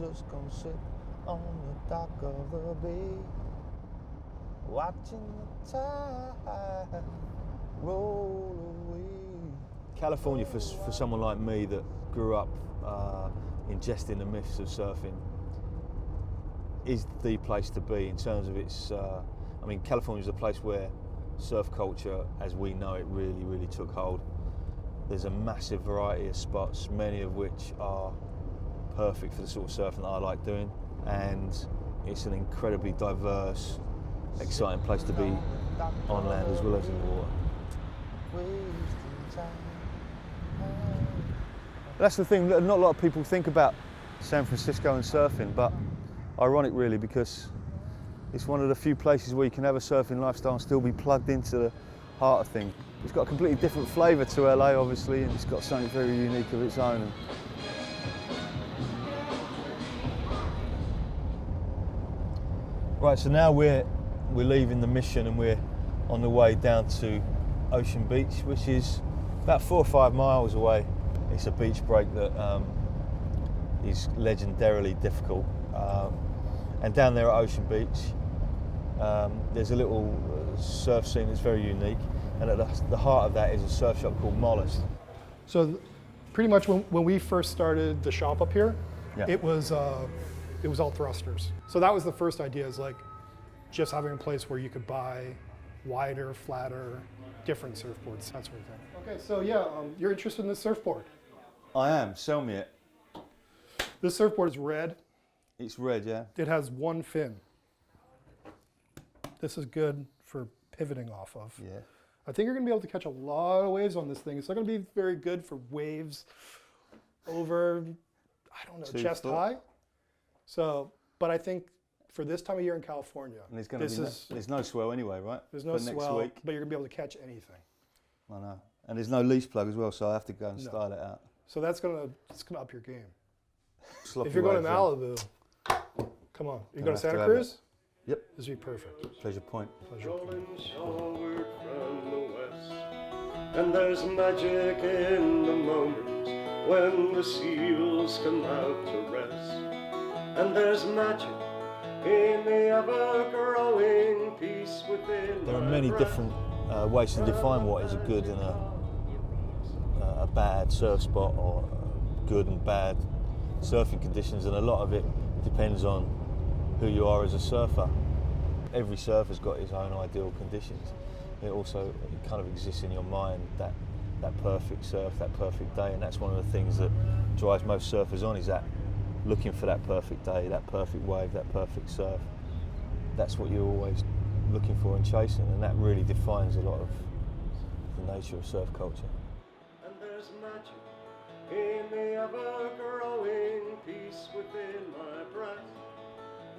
just gonna sit on the dock of the bay, watching the tide roll away. California, for someone like me that grew up ingesting the myths of surfing, is the place to be in terms of its. I mean, California is a place where surf culture, as we know it, really, really took hold. There's a massive variety of spots, many of which are perfect for the sort of surfing that I like doing, and it's an incredibly diverse, exciting place to be on land as well as in the water. That's the thing that not a lot of people think about San Francisco and surfing, but ironic really, because it's one of the few places where you can have a surfing lifestyle and still be plugged into the heart of things. It's got a completely different flavour to LA, obviously, and it's got something very unique of its own. Right, so now we're leaving the Mission and we're on the way down to Ocean Beach, which is about 4 or 5 miles away. It's a beach break that is legendarily difficult. And down there at Ocean Beach, there's a little surf scene that's very unique, and at the heart of that is a surf shop called Mollusk. So pretty much when we first started the shop up here, Yeah. it was all thrusters. So that was the first idea, is like just having a place where you could buy wider, flatter, different surfboards, that sort of thing. Okay, so yeah, you're interested in this surfboard. I am, sell me it. This surfboard is red. It's red, yeah? It has one fin. This is good for pivoting off of. Yeah. I think you're gonna be able to catch a lot of waves on this thing. It's not gonna be very good for waves over, I don't know, 2 chest foot. high. So, but I think for this time of year in California, And there's no swell anyway, right? there's no For next swell, week. but you're gonna be able to catch anything. I know. And there's no leash plug as well, so I have to go and No. style it out. So it's gonna up your game. Sloppy If you're going to waves, Malibu, come on. You Gonna go to have Santa to have Cruz? Yep. This would be perfect. Pleasure Point. Pleasure. Rolling shoreward from the west, and there's magic in the moments when the seals come out to rest, and there's magic in the ever-growing peace within. There are my many breast. different ways to define what is a good and a bad surf spot, or good and bad surfing conditions, and a lot of it depends on who you are as a surfer. Every surfer's got his own ideal conditions. It kind of exists in your mind, that perfect surf, that perfect day, and that's one of the things that drives most surfers on, is that looking for that perfect day, that perfect wave, that perfect surf. That's what you're always looking for and chasing, and that really defines a lot of the nature of surf culture. And there's magic in the ever-growing peace within my breast,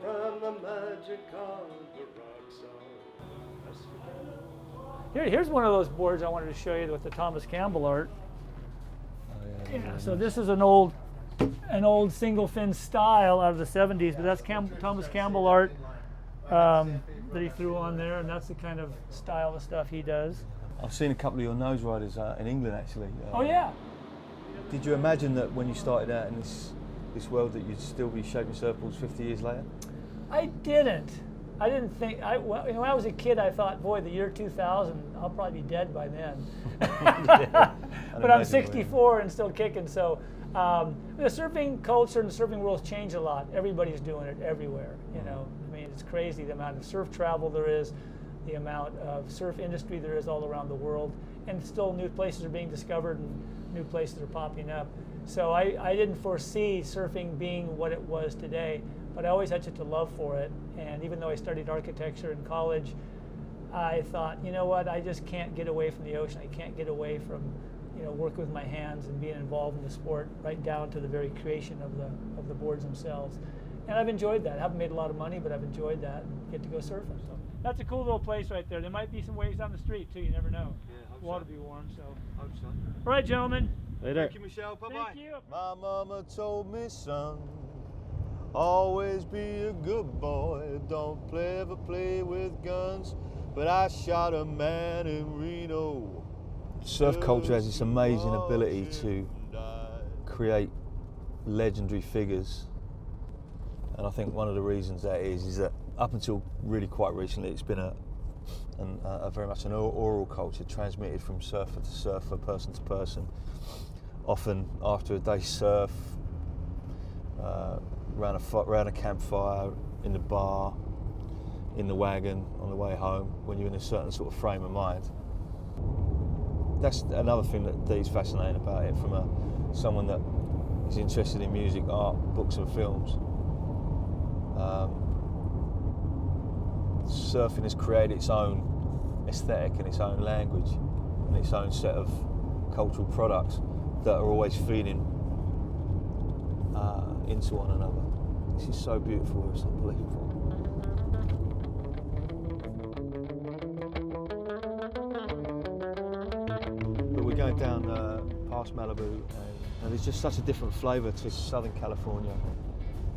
from the magic of the rock song. Here's one of those boards I wanted to show you with the Thomas Campbell art. Yeah, so this is an old single fin style out of the 70s, but that's Thomas Campbell art that he threw on there, and that's the kind of style of stuff he does. I've seen a couple of your nose riders in England actually. Oh yeah. Did you imagine that when you started out in this world that you'd still be shaping surfboards 50 years later? I didn't think, when I was a kid, I thought, boy, the year 2000, I'll probably be dead by then. But I'm 64 and still kicking, so the surfing culture and the surfing world's changed a lot. Everybody's doing it everywhere, you know. I mean, it's crazy the amount of surf travel there is, the amount of surf industry there is all around the world, and still new places are being discovered and new places are popping up. So I didn't foresee surfing being what it was today, but I always had such a love for it. And even though I studied architecture in college, I thought, you know what, I just can't get away from the ocean. I can't get away from, you know, working with my hands and being involved in the sport, right down to the very creation of the boards themselves. And I've enjoyed that. I haven't made a lot of money, but I've enjoyed that and get to go surfing. So that's a cool little place right there. There might be some waves down the street too, you never know. Yeah, hope Water so. be warm, so. Hope so. All right, gentlemen. Later. Thank you, Michelle. Bye-bye. Thank you. My mama told me, son, always be a good boy, don't ever play with guns, but I shot a man in Reno. Surf culture has this amazing ability to create legendary figures And I think one of the reasons that is that up until really quite recently, it's been a very much an oral culture transmitted from surfer to surfer, person to person. Often after a day's surf, around a campfire, in the bar, in the wagon, on the way home, when you're in a certain sort of frame of mind. That's another thing that is fascinating about it from someone that is interested in music, art, books and films. Surfing has created its own aesthetic and its own language and its own set of cultural products that are always feeding into one another. This is so beautiful, it's unbelievable. But we're going down past Malibu and there's just such a different flavour to Southern California.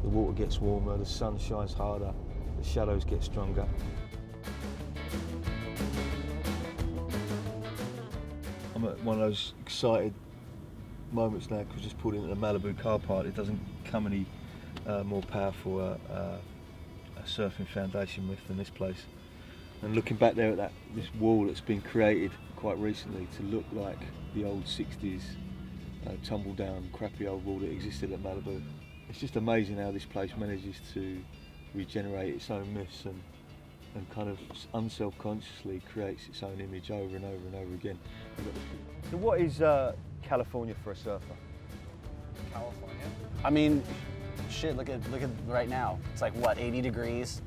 The water gets warmer, the sun shines harder, the shadows get stronger. I'm at one of those excited moments now because we just pulled into the Malibu car park. It doesn't come any more powerful a surfing foundation myth than this place. And looking back there at this wall that's been created quite recently to look like the old 60s tumble down crappy old wall that existed at Malibu. It's just amazing how this place manages to regenerate its own myths and kind of unselfconsciously creates its own image over and over and over again. So what is California for a surfer? California? I mean, shit, look at right now. It's like what, 80 degrees?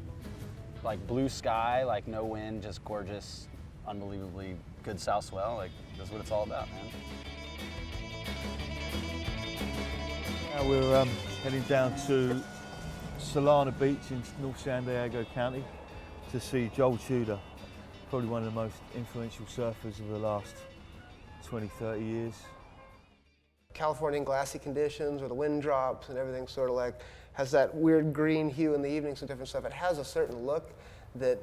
Like blue sky, like no wind, just gorgeous, unbelievably good south swell. Like that's what it's all about, man. Now we're heading down to Solana Beach in North San Diego County to see Joel Tudor, probably one of the most influential surfers of the last 20, 30 years. Californian glassy conditions where the wind drops and everything sort of like has that weird green hue in the evenings and different stuff. It has a certain look that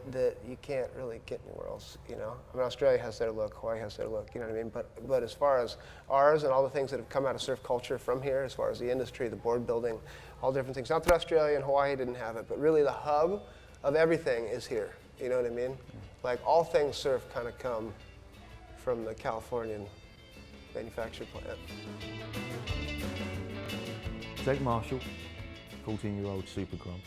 you can't really get anywhere else, you know? I mean, Australia has their look, Hawaii has their look, you know what I mean? But as far as ours and all the things that have come out of surf culture from here, as far as the industry, the board building, all different things. Not that Australia and Hawaii didn't have it, but really the hub of everything is here, you know what I mean? Like all things surf kind of come from the Californian manufactured plant. Jake Marshall, 14-year-old super grump.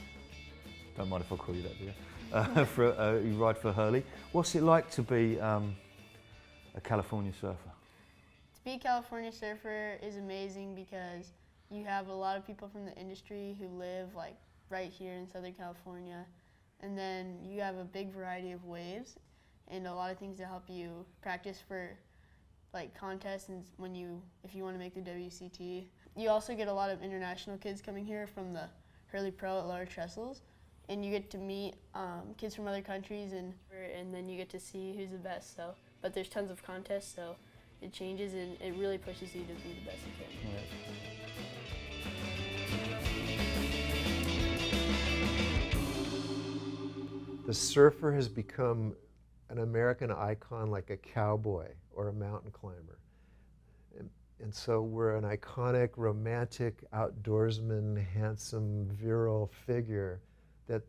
Don't mind if I call you that, do you? You ride for Hurley. What's it like to be a California surfer? To be a California surfer is amazing because you have a lot of people from the industry who live like right here in Southern California, and then you have a big variety of waves and a lot of things to help you practice for like contests and if you want to make the WCT. You also get a lot of international kids coming here from the Hurley Pro at lower trestles, and you get to meet kids from other countries and then you get to see who's the best. So, but there's tons of contests, so it changes and it really pushes you to be the best you can. Right. The surfer has become an American icon like a cowboy or a mountain climber. And so we're an iconic, romantic, outdoorsman, handsome, virile figure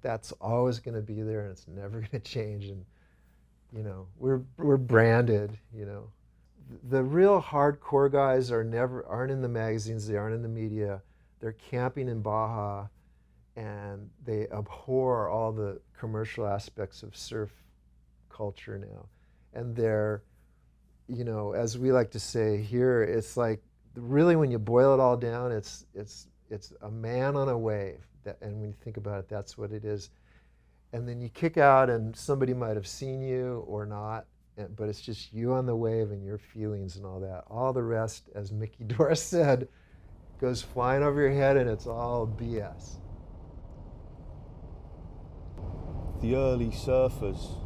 that's always going to be there and it's never going to change. And, you know, we're branded, you know. The real hardcore guys aren't in the magazines, they aren't in the media. They're camping in Baja and they abhor all the commercial aspects of surf culture now. And they're, you know, as we like to say here, it's like really when you boil it all down, it's a man on a wave. And when you think about it, that's what it is. And then you kick out and somebody might have seen you or not, but it's just you on the wave and your feelings and all that. All the rest, as Mickey Doris said, goes flying over your head and it's all BS. The early surfers,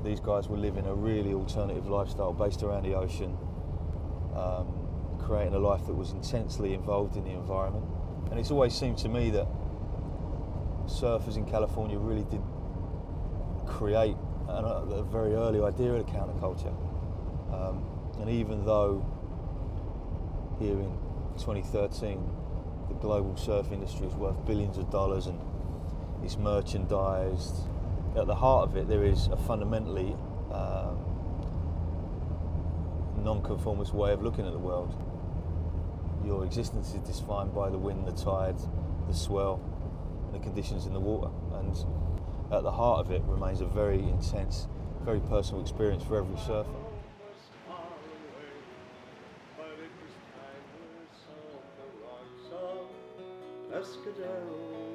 these guys were living a really alternative lifestyle based around the ocean, creating a life that was intensely involved in the environment. And it's always seemed to me that surfers in California really did create a very early idea of the counterculture. And even though here in 2013 the global surf industry is worth billions of dollars and it's merchandised. At the heart of it, there is a fundamentally non-conformist way of looking at the world. Your existence is defined by the wind, the tide, the swell, and the conditions in the water. And at the heart of it remains a very intense, very personal experience for every surfer. Escadero.